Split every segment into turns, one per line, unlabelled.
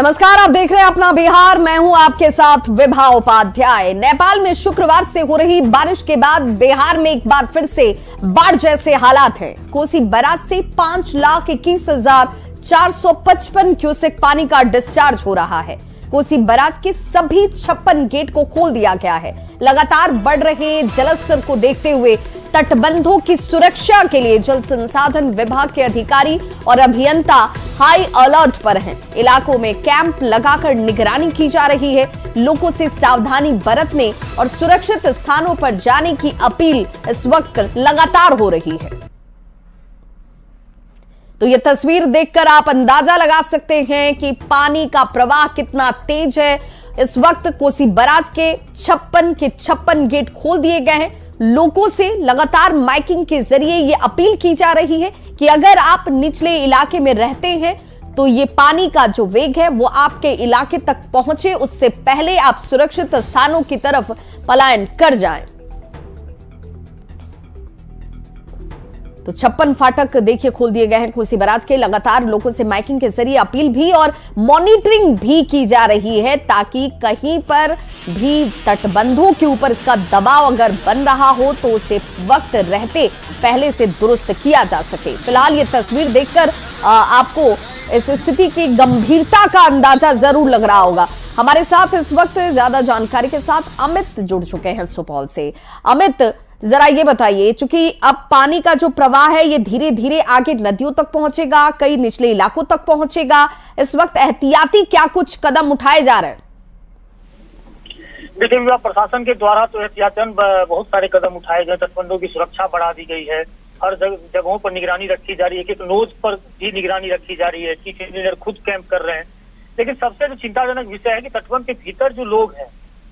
नमस्कार, आप देख रहे हैं अपना बिहार। मैं हूं आपके साथ विभा उपाध्याय। नेपाल में शुक्रवार से हो रही बारिश के बाद बिहार में एक बार फिर से बाढ़ जैसे हालात हैं। कोसी बैराज से 5,21,455 क्यूसेक पानी का डिस्चार्ज हो रहा है। कोसी बैराज के सभी 56 गेट को खोल दिया गया है। लगातार बढ़ रहे जलस्तर को देखते हुए तटबंधों की सुरक्षा के लिए जल संसाधन विभाग के अधिकारी और अभियंता हाई अलर्ट पर हैं। इलाकों में कैंप लगाकर निगरानी की जा रही है। लोगों से सावधानी बरतने और सुरक्षित स्थानों पर जाने की अपील इस वक्त लगातार हो रही है। तो ये तस्वीर देखकर आप अंदाजा लगा सकते हैं कि पानी का प्रवाह कितना तेज है। इस वक्त कोसी बैराज के 56 गेट खोल दिए गए हैं। लोगों से लगातार माइकिंग के जरिए ये अपील की जा रही है कि अगर आप निचले इलाके में रहते हैं तो ये पानी का जो वेग है वो आपके इलाके तक पहुंचे, उससे पहले आप सुरक्षित स्थानों की तरफ पलायन कर जाएं। तो 56 फाटक देखिए खोल दिए गए हैं कोसी बैराज के। लगातार लोगों से माइकिंग के जरिए अपील भी और मॉनिटरिंग भी की जा रही है ताकि कहीं पर भी तटबंधों के ऊपर इसका दबाव अगर बन रहा हो तो उसे वक्त रहते पहले से दुरुस्त किया जा सके। फिलहाल ये तस्वीर देखकर आपको इस स्थिति की गंभीरता का अंदाजा जरूर लग रहा होगा। हमारे साथ इस वक्त ज्यादा जानकारी के साथ अमित जुड़ चुके हैं सुपौल से। अमित, जरा ये बताइए, चूंकि अब पानी का जो प्रवाह है ये धीरे धीरे आगे नदियों तक पहुंचेगा, कई निचले इलाकों तक पहुंचेगा। इस वक्त एहतियाती क्या कुछ कदम उठाए जा रहे हैं?
देखिए, विभाग प्रशासन के द्वारा तो एहतियातन बहुत सारे कदम उठाए गए। तटबंधों की सुरक्षा बढ़ा दी गई है। हर जगहों पर निगरानी रखी जा रही है। एक नोज पर भी निगरानी रखी जा रही है। चीफ इंजीनियर खुद कैंप कर रहे हैं। लेकिन सबसे जो चिंताजनक विषय है कि तटबंध के भीतर जो लोग हैं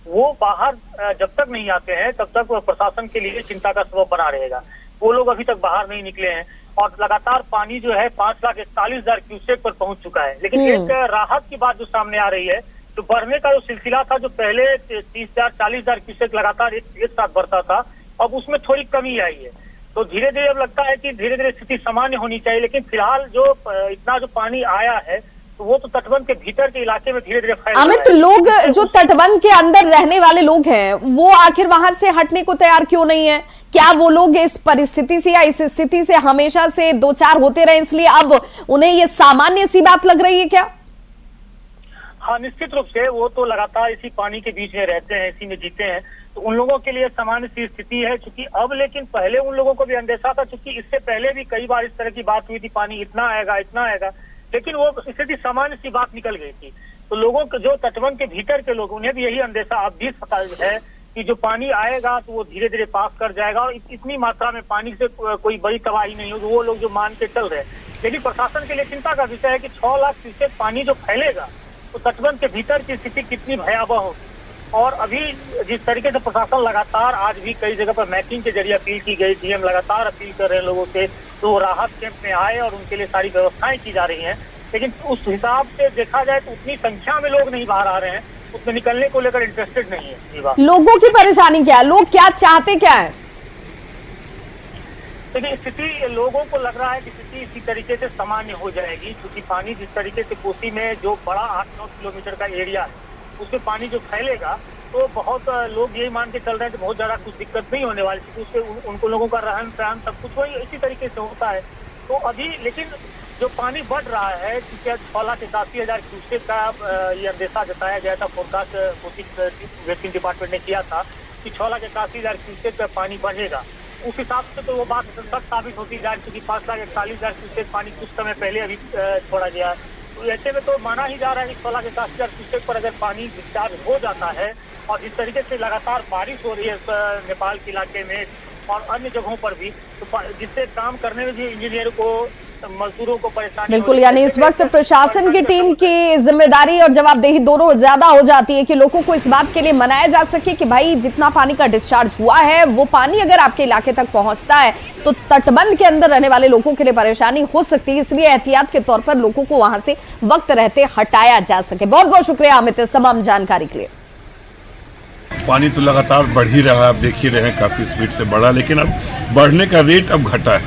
वो बाहर जब तक नहीं आते हैं तब तक प्रशासन के लिए चिंता का सबब बना रहेगा। वो लोग अभी तक बाहर नहीं निकले हैं और लगातार पानी जो है 5,41,000 क्यूसेक पर पहुंच चुका है। लेकिन एक राहत की बात जो सामने आ रही है, तो बढ़ने का जो सिलसिला था, जो पहले 30,000 40,000 क्यूसेक लगातार एक साथ बढ़ता था, अब उसमें थोड़ी कमी आई है। तो धीरे धीरे अब लगता है कि धीरे धीरे स्थिति सामान्य होनी चाहिए। लेकिन फिलहाल जो इतना जो पानी आया है तो वो तो तटबंध के भीतर के इलाके में धीरे धीरे फैल रहा है।
अमित, लोग जो तटबंध के अंदर रहने वाले लोग हैं वो आखिर वहां से हटने को तैयार क्यों नहीं है? क्या वो लोग इस परिस्थिति से या इस स्थिति से हमेशा से दो चार होते रहे इसलिए अब उन्हें ये सामान्य सी बात लग रही है क्या?
हाँ, निश्चित रूप से वो तो लगातार इसी पानी के बीच में रहते हैं, इसी में जीते हैं, तो उन लोगों के लिए सामान्य सी स्थिति है। चूंकि अब लेकिन पहले उन लोगों को भी अंदेशा था, चूंकि इससे पहले भी कई बार इस तरह की बात हुई थी, पानी इतना आएगा, लेकिन वो स्थिति सामान्य सी बात निकल गई थी। तो लोगों को, जो तटबंध के भीतर के लोग, उन्हें भी यही अंदेशा अब भी है कि जो पानी आएगा तो वो धीरे धीरे पास कर जाएगा और इतनी मात्रा में पानी से कोई बड़ी तबाही नहीं होगी, वो लोग जो मान के चल रहे हैं। लेकिन प्रशासन के लिए चिंता का विषय है कि 6 लाख क्यूसेक पानी जो फैलेगा तो तटबंध के भीतर की स्थिति कितनी भयावह होगी। और अभी जिस तरीके से प्रशासन लगातार, आज भी कई जगह पर मैपिंग के जरिए अपील की गई, डीएम लगातार अपील कर रहे हैं लोगों से तो वो राहत कैंप में आए और उनके लिए सारी व्यवस्थाएं की जा रही हैं। लेकिन उस हिसाब से देखा जाए तो उतनी संख्या में लोग नहीं बाहर आ रहे हैं, उसमें निकलने को लेकर इंटरेस्टेड नहीं है।
लोगों की परेशानी क्या है? लोग क्या चाहते क्या है?
देखिए, स्थिति लोगों को लग रहा है कि स्थिति इसी तरीके से सामान्य हो जाएगी, क्योंकि पानी जिस तरीके से कोसी में जो बड़ा 8-9 किलोमीटर का एरिया है उसमें पानी जो फैलेगा तो बहुत लोग यही मान के चल रहे हैं कि बहुत ज्यादा कुछ दिक्कत नहीं होने वाली, क्योंकि उससे उनको लोगों का रहन सहन सब कुछ वही इसी तरीके से होता है। तो अभी लेकिन जो पानी बढ़ रहा है, क्योंकि 6,81,000 क्यूसेक का ये अंदेशा जताया गया था, फोरकास्ट कोसी वेस्टिंग डिपार्टमेंट ने किया था कि 6,81,000 क्यूसेक का पानी बढ़ेगा। उस हिसाब से तो वो बात सच साबित होती जा रही, क्योंकि 5,41,000 क्यूसेक पानी कुछ समय पहले अभी छोड़ा गया। तो ऐसे में तो माना ही जा रहा है कि 6,81,000 क्यूसेक पर अगर पानी डिस्चार्ज हो जाता है और जिस तरीके से लगातार बारिश हो रही है नेपाल के इलाके में और अन्य जगहों पर भी, तो जिससे काम करने में भी इंजीनियर को, मजदूरों को परेशानी।
बिल्कुल, यानी इस वक्त प्रशासन की टीम की जिम्मेदारी और जवाबदेही दोनों ज्यादा हो जाती है कि लोगों को इस बात के लिए मनाया जा सके कि भाई जितना पानी का डिस्चार्ज हुआ है वो पानी अगर आपके इलाके तक पहुंचता है तो तटबंध के अंदर रहने वाले लोगों के लिए परेशानी हो सकती है, इसलिए एहतियात के तौर पर लोगों को वहां से वक्त रहते हटाया जा सके। बहुत बहुत शुक्रिया अमित इस तमाम जानकारी के लिए।
पानी तो लगातार बढ़ ही रहा है, आप देख ही रहे हैं, काफ़ी स्पीड से बढ़ा, लेकिन अब बढ़ने का रेट अब घटा है।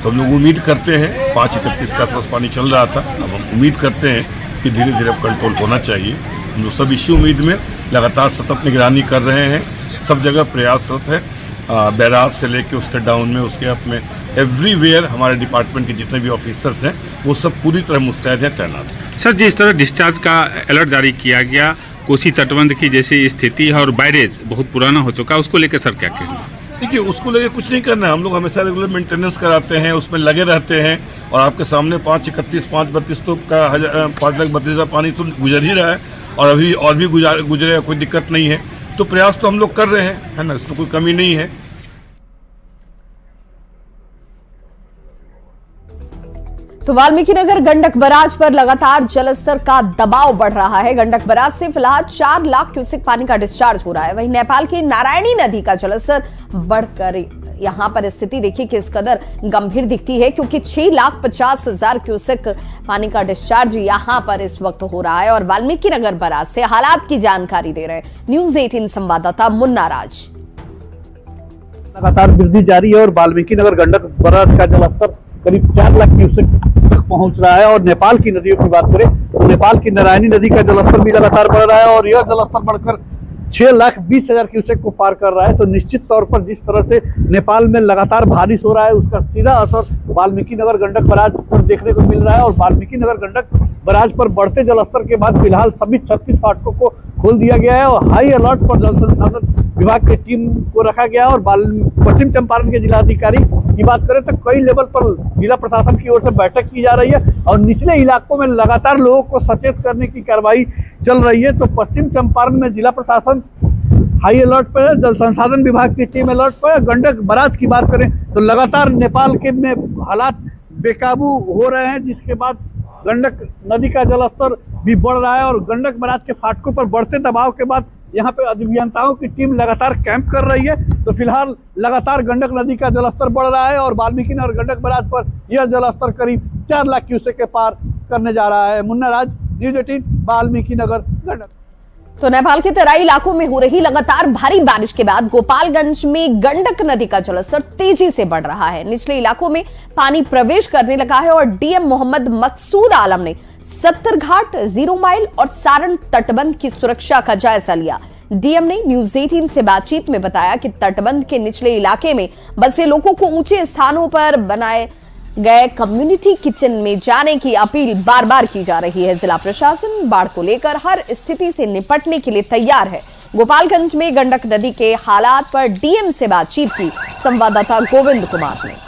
तो हम लोग उम्मीद करते हैं 5:31 के आसपास पानी चल रहा था, अब हम उम्मीद करते हैं कि धीरे धीरे अब कंट्रोल होना चाहिए। हम लोग सब इसी उम्मीद में लगातार सतत निगरानी कर रहे हैं, सब जगह प्रयासरत है, बैराज से लेके उसके डाउन में, उसके अप में, एवरीवेयर हमारे डिपार्टमेंट के जितने भी ऑफिसर्स हैं वो सब पूरी तरह मुस्तैद हैं, तैनात।
सर, जिस तरह डिस्चार्ज का अलर्ट जारी किया गया, कोसी तटबंध की जैसी स्थिति है और बैरेज बहुत पुराना हो चुका है, उसको लेकर सर क्या कहेंगे?
देखिए, उसको लेके कुछ नहीं करना है, हम लोग हमेशा रेगुलर मेंटेनेंस कराते हैं, उसमें लगे रहते हैं और आपके सामने 531, 532 तो का 5,32,000 पानी तो गुजर ही रहा है और अभी और भी गुजरेगा, कोई दिक्कत नहीं है। तो प्रयास तो हम लोग कर रहे हैं, है ना, इसमें कोई कमी नहीं है।
तो वाल्मीकि नगर गंडक बराज पर लगातार जलस्तर का दबाव बढ़ रहा है। गंडक बराज से फिलहाल 4 लाख क्यूसेक पानी का डिस्चार्ज हो रहा है। वहीं नेपाल की नारायणी नदी का जलस्तर बढ़कर यहां पर स्थिति देखिए किस कदर गंभीर दिखती है, क्योंकि 6,50,000 क्यूसेक पानी का डिस्चार्ज यहां पर इस वक्त हो रहा है। और वाल्मीकि नगर बराज से हालात की जानकारी दे रहे हैं न्यूज़ 18 संवाददाता मुन्ना राज।
लगातार वृद्धि जारी है और वाल्मीकि नगर गंडक बराज का जलस्तर करीब 4 लाख क्यूसेक तक पहुंच रहा है। और नेपाल की नदियों की बात करें तो नेपाल की नारायणी नदी का जलस्तर भी लगातार बढ़ रहा है और यह जलस्तर बढ़कर 6,20,000 क्यूसेक को पार कर रहा है। तो निश्चित तौर पर जिस तरह से नेपाल में लगातार बारिश हो रहा है, उसका सीधा असर वाल्मीकि नगर गंडक बराज पर देखने को मिल रहा है। और वाल्मीकि नगर गंडक बराज पर बढ़ते जलस्तर के बाद फिलहाल सभी 36 फाटकों को खोल दिया गया है और हाई अलर्ट पर जल संसाधन विभाग की टीम को रखा गया। और पश्चिम चंपारण के जिलाधिकारी की बात करें तो कई लेवल पर जिला प्रशासन की ओर से बैठक की जा रही है और निचले इलाकों में लगातार लोगों को सचेत करने की कार्रवाई चल रही है। तो पश्चिम चंपारण में जिला प्रशासन हाई अलर्ट पर है, जल संसाधन विभाग की टीम अलर्ट पर है। गंडक बराज की बात करें तो लगातार नेपाल के में हालात बेकाबू हो रहे हैं, जिसके बाद गंडक नदी का जलस्तर भी बढ़ रहा है और गंडक बराज के फाटकों पर बढ़ते दबाव के बाद यहाँ पे अभियंताओं की टीम लगातार कैंप कर रही है। तो फिलहाल लगातार गंडक नदी का जलस्तर बढ़ रहा है और वाल्मीकि नगर गंडक बराज पर यह जलस्तर करीब 4 लाख क्यूसेक के पार करने जा रहा है। मुन्ना राज, न्यूज़ 18, वाल्मीकि नगर गंडक।
तो नेपाल के तराई इलाकों में हो रही लगातार भारी बारिश के बाद गोपालगंज में गंडक नदी का जलस्तर तेजी से बढ़ रहा है। निचले इलाकों में पानी प्रवेश करने लगा है और डीएम मोहम्मद मकसूद आलम ने 70 घाट, 0 माइल और सारण तटबंध की सुरक्षा का जायजा लिया। डीएम ने न्यूज़ 18 से बातचीत में बताया कि तटबंध के निचले इलाके में बसे लोगों को ऊंचे स्थानों पर बनाए गए कम्युनिटी किचन में जाने की अपील बार बार की जा रही है। जिला प्रशासन बाढ़ को लेकर हर स्थिति से निपटने के लिए तैयार है। गोपालगंज में गंडक नदी के हालात पर डीएम से बातचीत की संवाददाता गोविंद कुमार ने।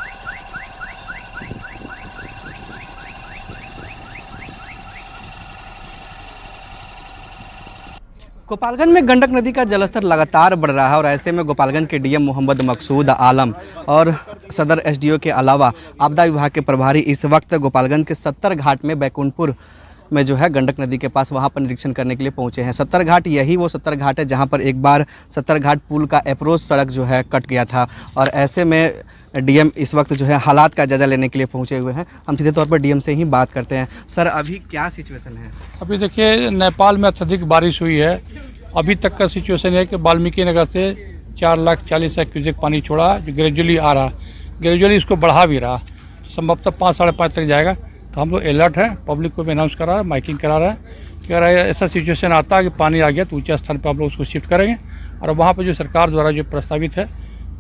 गोपालगंज में गंडक नदी का जलस्तर लगातार बढ़ रहा है और ऐसे में गोपालगंज के डीएम मोहम्मद मकसूद आलम और सदर एसडीओ के अलावा आपदा विभाग के प्रभारी इस वक्त गोपालगंज के 70 घाट में बैकुंठपुर में जो है गंडक नदी के पास वहाँ पर निरीक्षण करने के लिए पहुँचे हैं। 70 घाट यही वो 70 घाट है जहाँ पर एक बार 70 घाट पुल का अप्रोच सड़क जो है कट गया था और ऐसे में डीएम इस वक्त जो है हालात का जायजा लेने के लिए पहुंचे हुए हैं। हम सीधे तौर पर डीएम से ही बात करते हैं। सर, अभी क्या सिचुएशन है?
अभी देखिए, नेपाल में अत्यधिक बारिश हुई है। अभी तक का सिचुएशन है कि वाल्मीकि नगर से 4,40,000 क्यूसेक पानी छोड़ा, जो ग्रेजुअली आ रहा, ग्रेजुअली इसको बढ़ा भी रहा, संभवतः 5-5.5 तक जाएगा। तो हम लोग अलर्ट है, पब्लिक को भी अनाउंस करा रहा है, माइकिंग करा रहा है कि अगर ऐसा सिचुएशन आता है कि पानी आ गया तो ऊंचे स्थान पर हम लोग उसको शिफ्ट करेंगे और वहाँ पर जो सरकार द्वारा जो प्रस्तावित है,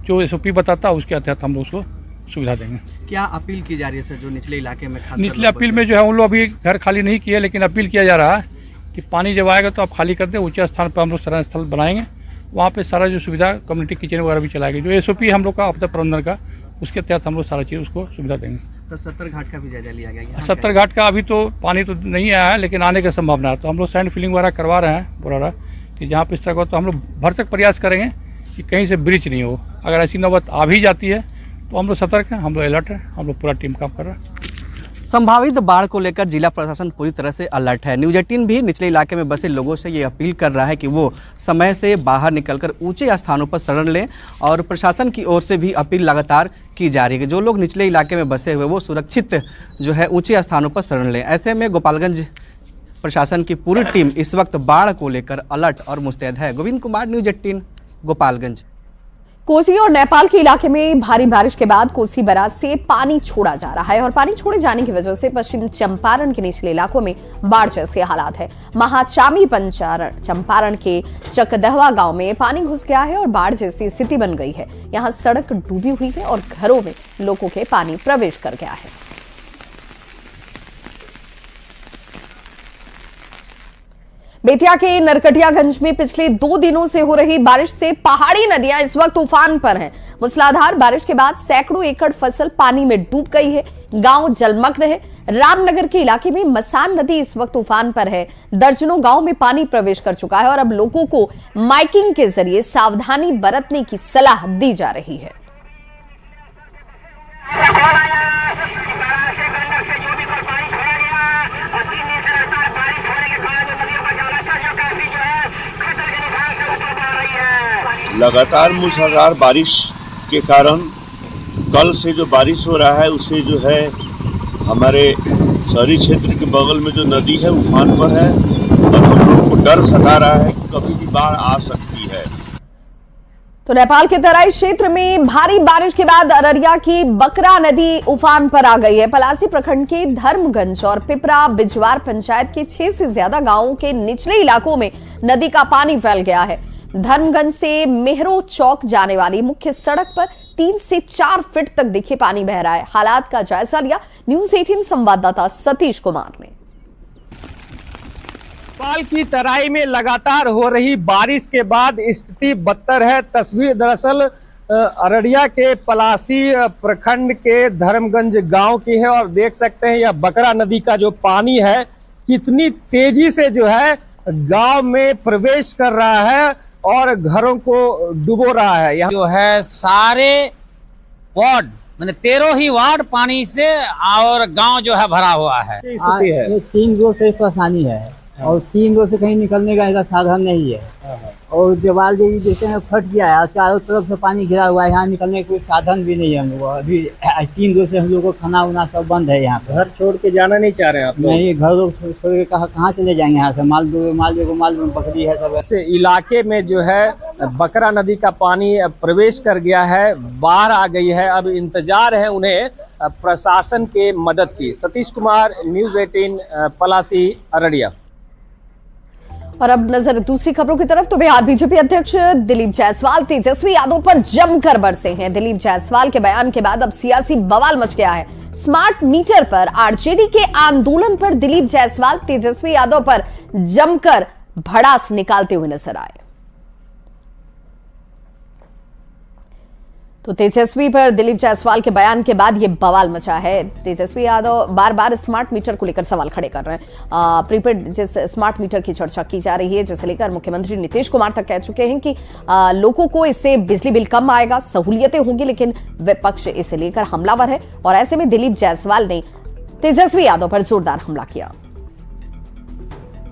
जो एसओपी बताता है, उसके तहत हम लोग उसको सुविधा देंगे।
क्या अपील की जा रही है सर, जो निचले इलाके में
निचले अपील में जो है उन लोग अभी घर खाली नहीं किए, लेकिन अपील किया जा रहा है कि पानी जब आएगा तो आप खाली कर दें, ऊंचे स्थान पर हम लोग शरण स्थल बनाएंगे, वहाँ पे सारा जो सुविधा कम्युनिटी किचन वगैरह भी चलाएंगे। जो एसओपी हम लोग का आपदा प्रबंधन का, उसके तहत हम लोग सारा चीज़ उसको सुविधा देंगे।
तो 70 घाट का भी जायजा लिया गया?
70 घाट का अभी तो पानी तो नहीं आया है, लेकिन आने की संभावना है। तो हम लोग सैंड फिलिंग वगैरह करवा रहे हैं पूरा कि जहाँ पे इस तरह का, तो हम लोग भरसक प्रयास करेंगे कि कहीं से ब्रिज नहीं हो। अगर ऐसी नौबत आ भी जाती है तो हम लोग सतर्क हैं, हम लोग अलर्ट हैं, हम लोग पूरा टीम काम कर रहा है।
संभावित बाढ़ को लेकर जिला प्रशासन पूरी तरह से अलर्ट है। न्यूज़ 18 भी निचले इलाके में बसे लोगों से ये अपील कर रहा है कि वो समय से बाहर निकलकर ऊंचे स्थानों पर शरण लें और प्रशासन की ओर से भी अपील लगातार की जा रही है कि जो लोग निचले इलाके में बसे हुए वो सुरक्षित जो है ऊंचे स्थानों पर शरण लें। ऐसे में गोपालगंज प्रशासन की पूरी टीम इस वक्त बाढ़ को लेकर अलर्ट और मुस्तैद है। गोविंद कुमार, न्यूज़ 18, गोपालगंज।
कोसी और नेपाल के इलाके में भारी बारिश के बाद कोसी बैराज से पानी छोड़ा जा रहा है और पानी छोड़े जाने की वजह से पश्चिम चंपारण के निचले इलाकों में बाढ़ जैसे हालात है। महाचामी चंपारण के चकदहवा गांव में पानी घुस गया है और बाढ़ जैसी स्थिति बन गई है। यहां सड़क डूबी हुई है और घरों में लोगों के पानी प्रवेश कर गया है। बेतिया के नरकटियागंज में पिछले 2 दिनों से हो रही बारिश से पहाड़ी नदियां इस वक्त उफान पर हैं। मूसलाधार बारिश के बाद सैकड़ों एकड़ फसल पानी में डूब गई है। गांव जलमग्न है। रामनगर के इलाके में मसान नदी इस वक्त उफान पर है। दर्जनों गांव में पानी प्रवेश कर चुका है और अब लोगों को माइकिंग के जरिए सावधानी बरतने की सलाह दी जा रही है।
लगातार मूसलाधार बारिश के कारण कल से जो बारिश हो रहा है उससे जो है हमारे शहरी क्षेत्र के बगल में जो नदी है उफान पर है और हम लोग को डर सता रहा है कि कभी भी बाढ़ आ सकती है।
तो नेपाल के तराई क्षेत्र में भारी बारिश के बाद अररिया की बकरा नदी उफान पर आ गई है। पलासी प्रखंड के धर्मगंज और पिपरा बिजवार पंचायत के 6 से ज्यादा गांवों के निचले इलाकों में नदी का पानी फैल गया है। धर्मगंज से मेहरो चौक जाने वाली मुख्य सड़क पर 3 से 4 फीट तक देखिए पानी बह रहा है। हालात का जायजा लिया न्यूज 18 संवाददाता सतीश कुमार ने।
नेपाल की तराई में लगातार हो रही बारिश के बाद स्थिति बदतर है। तस्वीर दरअसल अररिया के पलासी प्रखंड के धर्मगंज गांव की है और देख सकते हैं यह बकरा नदी का जो पानी है कितनी तेजी से जो है गांव में प्रवेश कर रहा है और घरों को डुबो रहा है। यहाँ
जो है सारे वार्ड मैंने 13 ही वार्ड पानी से और गांव जो है भरा हुआ है।
स्थिति है
3 रोज से परेशानी है और 3 रोज से कहीं निकलने का ऐसा साधन नहीं है और दीवार जो देखते हैं फट गया है और चारों तरफ से पानी घिरा हुआ है। यहाँ निकलने का कोई साधन भी नहीं है हम लोग। अभी 3 रोज से हम लोग को खाना उना सब बंद है। यहाँ पे
घर छोड़ के जाना नहीं चाह रहे हैं आप लोग?
नहीं, घर लोग छोड़ के कहाँ चले जाएंगे यहाँ से? माल बकरी है सब।
इस इलाके में जो है बकरा नदी का पानी प्रवेश कर गया है, बाढ़ आ गई है। अब इंतजार है उन्हें प्रशासन के मदद की। सतीश कुमार, न्यूज 18 पलासी अररिया।
और अब नजर दूसरी खबरों की तरफ। तो बिहार बीजेपी अध्यक्ष दिलीप जायसवाल तेजस्वी यादव पर जमकर बरसे हैं। दिलीप जायसवाल के बयान के बाद अब सियासी बवाल मच गया है। स्मार्ट मीटर पर आरजेडी के आंदोलन पर दिलीप जायसवाल तेजस्वी यादव पर जमकर भड़ास निकालते हुए नजर आए। तो तेजस्वी पर दिलीप जायसवाल के बयान के बाद यह बवाल मचा है। तेजस्वी यादव बार बार स्मार्ट मीटर को लेकर सवाल खड़े कर रहे हैं। प्रीपेड जिस स्मार्ट मीटर की चर्चा की जा रही है जिसे लेकर मुख्यमंत्री नीतीश कुमार तक कह चुके हैं कि लोगों को इससे बिजली बिल कम आएगा, सहूलियतें होंगी, लेकिन विपक्ष इसे लेकर हमलावर है और ऐसे में दिलीप जायसवाल ने तेजस्वी यादव पर जोरदार हमला किया।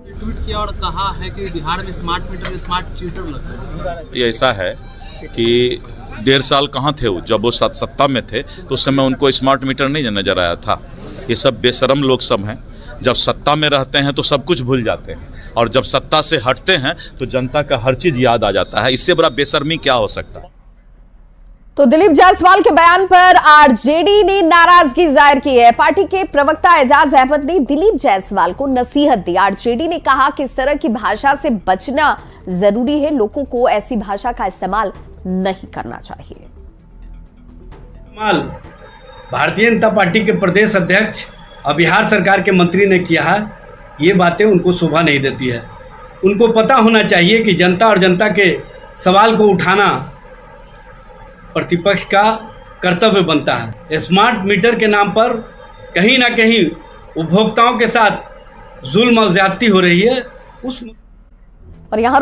ट्वीट किया और कहा है कि बिहार में स्मार्ट मीटर में स्मार्ट मीटर लगता है।
ये ऐसा है कि 1.5 साल कहाँ थे वो, जब वो सत्ता में थे तो उस समय उनको स्मार्ट मीटर नहीं नजर आया था। ये सब बेशरम लोग सब हैं। जब सत्ता में रहते हैं तो सब कुछ भूल जाते हैं और जब सत्ता से हटते हैं तो जनता का हर चीज याद आ जाता है। इससे बड़ा बेशर्मी क्या हो सकता है।
तो दिलीप जायसवाल के बयान पर आरजेडी ने नाराजगी जाहिर की है। पार्टी के प्रवक्ता एजाज अहमद ने दिलीप जायसवाल को नसीहत दी। आरजेडी ने कहा कि इस तरह की भाषा से बचना जरूरी है, लोगों को ऐसी भाषा का इस्तेमाल नहीं करना चाहिए।
भारतीय जनता पार्टी के प्रदेश अध्यक्ष और बिहार सरकार के मंत्री ने किया है, ये बातें उनको शोभा नहीं देती है। उनको पता होना चाहिए कि जनता और जनता के सवाल को उठाना प्रतिपक्ष का कर्तव्य बनता है। स्मार्ट मीटर के नाम पर कहीं ना कहीं उपभोक्ताओं के साथ जुल्म और ज्यादती हो रही है। उस
और यहाँ